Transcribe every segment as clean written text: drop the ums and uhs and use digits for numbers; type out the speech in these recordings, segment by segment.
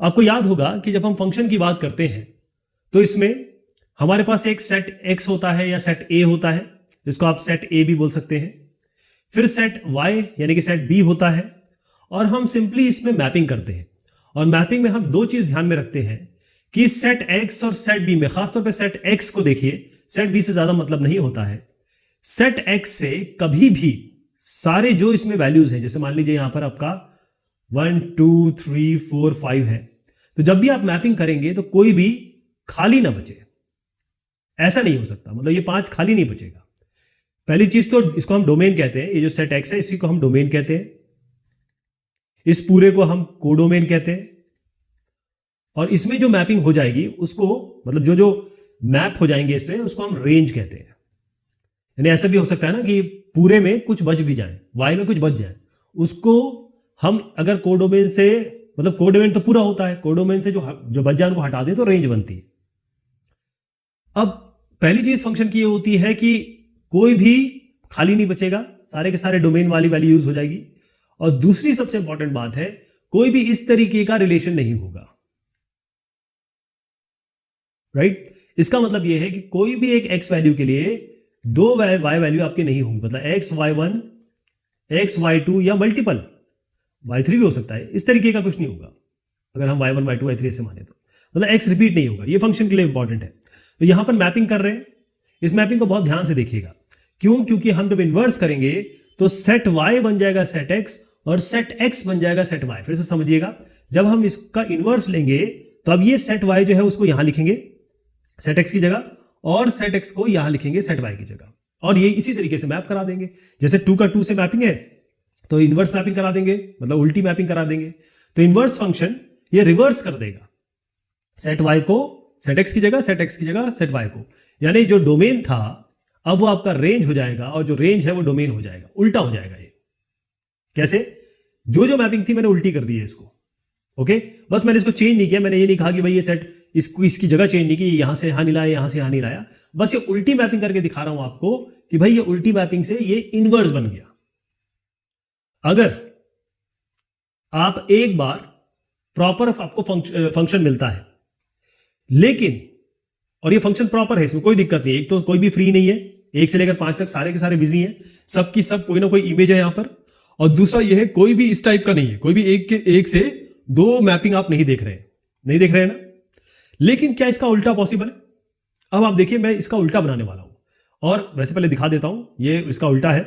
आपको याद होगा कि जब हम फंक्शन की बात करते हैं तो इसमें हमारे पास एक सेट x होता है या सेट a होता है, जिसको आप सेट a भी बोल सकते हैं। फिर सेट y यानी कि सेट b होता है, और हम सिंपली इसमें मैपिंग करते हैं। और मैपिंग में हम दो चीज ध्यान में रखते हैं कि सेट x और सेट b में, खासतौर पे सेट x को देखिए, सेट b से ज्यादा मतलब नहीं होता है। सेट x से कभी भी सारे जो इसमें वैल्यूज हैं, जैसे मान लीजिए यहां पर आपका 1 2 3 4 5 है, तो जब भी आप मैपिंग करेंगे तो कोई भी खाली ना बचे। ऐसा नहीं हो सकता, मतलब ये 5 खाली नहीं बचेगा। पहली चीज तो इसको हम डोमेन कहते हैं, ये जो सेट x है इसी को हम डोमेन कहते हैं, इस पूरे को हम कोडोमेन कहते हैं। और इसमें जो मैपिंग हो जाएगी उसको, मतलब जो जो मैप हो जाएंगे इसमें, उसको हम रेंज कहते हैं। यानी ऐसा भी हो सकता है ना कि पूरे में कुछ बच भी जाए, y में कुछ बच जाए, उसको हम अगर कोडोमेन से, मतलब कोडोमेन तो पूरा होता है, कोडोमेन से जो बच जाए उनको हटा दें तो रेंज बनती है। अब पहली चीज फंक्शन की ये होती है कि कोई भी खाली नहीं बचेगा, सारे के सारे डोमेन वाली वैल्यू यूज हो जाएगी। और दूसरी सबसे इंपॉर्टेंट बात है, कोई भी इस तरीके का रिलेशन नहीं होगा, राइट? इसका मतलब यह है कि कोई भी एक x वैल्यू के लिए दो y वैल्यू आपके नहीं होंगी, मतलब x y1 x y2 या मल्टीपल y3 भी हो सकता है। इस तरीके का कुछ नहीं होगा अगर हम y1 y2 y3 ऐसे माने तो, मतलब x रिपीट नहीं होगा। ये फंक्शन के लिए इंपॉर्टेंट है। तो यहां पर मैपिंग कर रहे हैं, इस मैपिंग को बहुत ध्यान से देखिएगा। क्यों? क्योंकि हम जब इन्वर्स करेंगे तो सेट y बन जाएगा सेट x और सेट x बन जाएगा सेट y। फिर से समझिएगा, जब हम इसका इन्वर्स लेंगे तो अब ये सेट y जो है उसको यहां लिखेंगे सेट x की जगह, और सेट x को यहां लिखेंगे सेट y की जगह, और ये इसी तरीके से मैप करा देंगे। जैसे 2 का 2 से मैपिंग है तो इन्वर्स मैपिंग करा देंगे, मतलब उल्टी मैपिंग करा देंगे। तो इन्वर्स फंक्शन ये रिवर्स कर देगा, सेट y को सेट x की जगह, सेट x की जगह सेट y को। यानी जो डोमेन था अब वो आपका रेंज हो जाएगा, और जो रेंज है वो डोमेन हो जाएगा, उल्टा हो जाएगा। ये कैसे? जो मैपिंग थी मैंने उल्टी कर दी है इसको। ओके, बस मैंने इसको चेंज नहीं किया, मैंने ये नहीं कहा कि भाई ये सेट इसकी जगह चेंज नहीं की, यहां से यहां नहीं लाया, यहां से यहां नहीं लाया। बस ये उल्टी मैपिंग करके दिखा रहा हूं आपको कि भाई ये उल्टी मैपिंग से ये इनवर्स बन गया। अगर आप एक बार प्रॉपर आपको फंक्शन मिलता है, लेकिन और ये फंक्शन प्रॉपर है, इसमें कोई दिक्कत नहीं है, एक तो कोई भी फ्री नहीं है, 1 से लेकर 5 तक सारे के सारे बिजी हैं, सबकी सब कोई ना कोई इमेज है यहां पर। और दूसरा यह है कोई भी इस टाइप का नहीं है, कोई भी एक से 2 मैपिंग आप नहीं देख रहे हैं ना। लेकिन क्या इसका उल्टा पॉसिबल है? अब आप देखिए, मैं इसका उल्टा बनाने वाला हूं, और वैसे पहले दिखा देता हूं, ये इसका उल्टा है,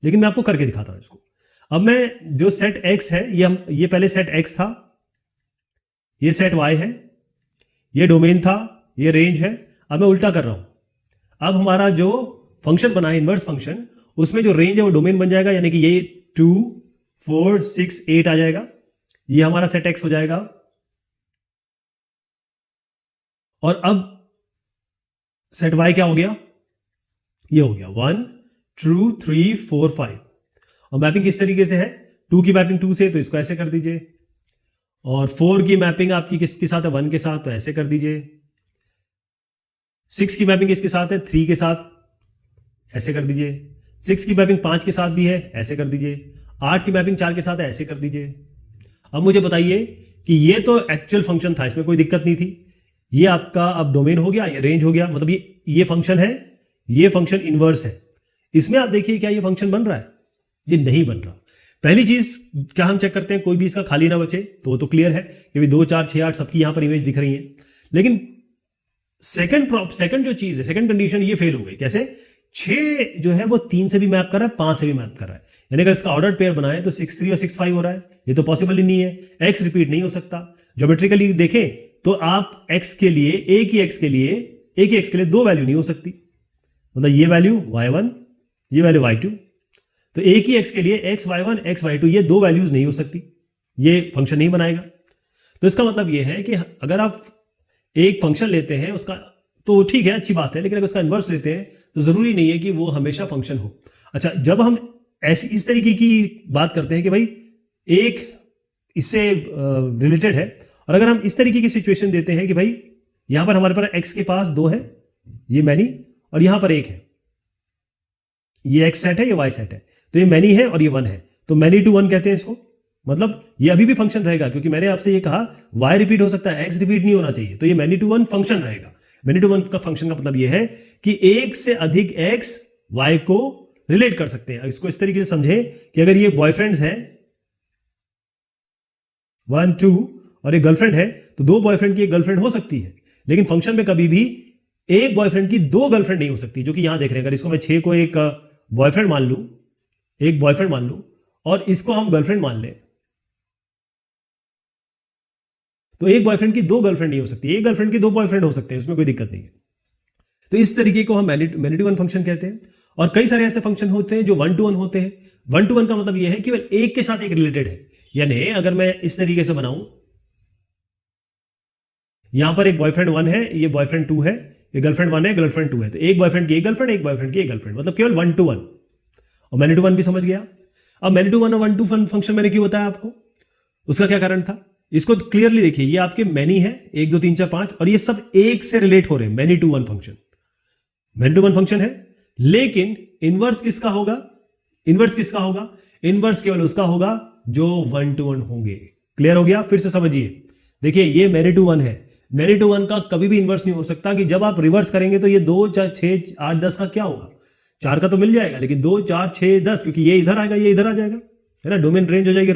लेकिन मैं आपको करके दिखाता हूं इसको। अब मैं जो सेट x है, ये पहले सेट x था, ये सेट y है, ये डोमेन था, ये रेंज है। अब मैं उल्टा कर रहा हूं। अब हमारा जो फंक्शन बना है इनवर्स फंक्शन, उसमें जो रेंज है वो डोमेन बन जाएगा, यानी कि ये 2 4 6 8 आ जाएगा, ये हमारा सेट x हो जाएगा। और अब सेट y क्या हो गया? ये हो गया 1 2 3 4 5। और मैपिंग किस तरीके से है? 2 की मैपिंग 2 से, तो इसको ऐसे कर दीजिए, और 4 की मैपिंग आपकी किसके साथ है? 1 के साथ, तो ऐसे कर दीजिए। 6 की मैपिंग किसके साथ है? 3 के साथ, ऐसे कर दीजिए। 6 की मैपिंग 5 के साथ भी है, ऐसे कर दीजिए। 8 की मैपिंग 4 के साथ है, ऐसे कर दीजिए। अब मुझे बताइए कि ये तो एक्चुअल फंक्शन था, इसमें कोई दिक्कत नहीं थी, ये आपका अब डोमेन हो गया, ये रेंज हो गया, मतलब ये फंक्शन है, ये फंक्शन इनवर्स है। इसमें आप देखिए क्या ये फंक्शन बन रहा है? ये नहीं बन रहा। पहली चीज क्या हम चेक करते हैं, कोई भी इसका खाली ना बचे, तो वो तो क्लियर है कि 2 4 6 8 सबकी यहां पर इमेज दिख रही है। लेकिन सेकंड जो चीज है, सेकंड कंडीशन ये फेल हो गई। कैसे? 6 जो है वो 3 से भी मैप कर रहा है, 5 से भी मैप कर रहा है, यानी अगर इसका ऑर्डर पेयर बनाए तो 6 3 और 6 5 हो रहा है। ये तो पॉसिबल ही नहीं है, x रिपीट नहीं हो सकता। ज्योमेट्रिकली देखें तो आप x के लिए, एक ही x के लिए 2 वैल्यू नहीं हो सकती, मतलब ये वैल्यू y1, ये वैल्यू y2। तो एक ही x के लिए x y1 x y2 ये 2 वैल्यूज नहीं हो सकती, ये फंक्शन नहीं बनाएगा। तो इसका मतलब ये है कि अगर आप एक फंक्शन लेते हैं उसका, तो ठीक है, अच्छी बात है, लेकिन अगर उसका इन्वर्स लेते हैं तो जरूरी नहीं है कि वो हमेशा फंक्शन हो। अच्छा, जब हम इस तरीके की बात करते हैं कि भाई एक इससे रिलेटेड है, और अगर हम इस तरीके की सिचुएशन देते हैं कि भाई यहां पर हमारे पास x के पास 2 है, ये मैनी, और यहां पर 1 है, ये x सेट है, ये y सेट है, तो ये मैनी है और ये 1 है, तो मैनी टू 1 कहते हैं इसको, मतलब ये अभी भी फंक्शन रहेगा, क्योंकि मैंने आपसे ये कहा y रिपीट हो सकता है, x रिपीट नहीं होना चाहिए, तो ये मैनी टू वन फंक्शन रहेगा। मैनी टू वन का फंक्शन का मतलब ये है कि एक से अधिक x y को रिलेट कर सकते हैं। इसको इस तरीके से समझे कि अगर ये बॉयफ्रेंड्स हैं 1 2 और एक गर्लफ्रेंड है, तो दो बॉयफ्रेंड की एक गर्लफ्रेंड हो सकती है, लेकिन फंक्शन में कभी भी एक बॉयफ्रेंड की दो गर्लफ्रेंड नहीं हो सकती, जो कि यहां देख रहे हैं। अगर इसको मैं 6 को एक बॉयफ्रेंड मान लूं, एक बॉयफ्रेंड मान लूं, और इसको हम गर्लफ्रेंड मान लें, तो एक बॉयफ्रेंड की दो गर्लफ्रेंड नहीं हो सकती, एक गर्लफ्रेंड की दो बॉयफ्रेंड हो सकते हैं, उसमें कोई दिक्कत नहीं है। तो इस तरीके को हम मैनी टू वन फंक्शन कहते हैं। और कई सारे ऐसे फंक्शन होते हैं जो 1 to 1 होते हैं। 1 to 1 का मतलब यह है कि केवल एक के साथ एक रिलेटेड है। यानी अगर मैं इस तरीके से बनाऊं, यहां पर एक बॉयफ्रेंड 1 है, ये बॉयफ्रेंड 2 है, ये गर्लफ्रेंड 1 है, गर्लफ्रेंड 2 है, तो एक बॉयफ्रेंड की एक गर्लफ्रेंड, एक बॉयफ्रेंड की एक गर्लफ्रेंड, मतलब केवल 1 to 1। और मैनी टू वन भी समझ गया। अब मैनी टू वन और 1 to 1 फंक्शन मैंने क्यों बताया आपको, उसका क्या कारण था, इसको क्लियरली देखिए। ये आपके मैनी है 1 2 3 4 5, और ये सब एक से रिलेट हो रहे हैं। Many to one function many to one function है, लेकिन इनवर्स किसका होगा, इनवर्स किसका होगा, इनवर्स केवल उसका होगा जो 1 to 1 होंगे। क्लियर हो गया, फिर से समझिए। देखिए ये मैनी टू वन है, मैनी टू वन का कभी भी इनवर्स नहीं हो सकता, कि जब आप रिवर्स करेंगे तो ये 2 4 6 8 10 का क्या होगा, 4 का तो मिल जाएगा, लेकिन 2 4 6 10, क्योंकि ये इधर आएगा, ये इधर आ जाएगा, है ना। डोमेन रेंज हो जाएगी,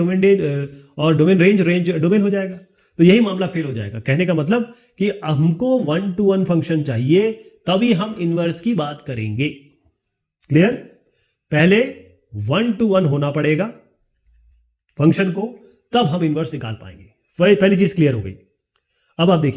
और डोमेन रेंज डोमेन हो जाएगा, तो यही मामला फेल हो जाएगा। कहने का मतलब कि हमको 1 to 1 फंक्शन चाहिए, तभी हम इनवर्स की बात करेंगे। क्लियर, पहले 1 to 1 होना पड़ेगा फंक्शन को, तब हम इनवर्स निकाल पाएंगे। पहली चीज क्लियर हो गई। अब आप देखिए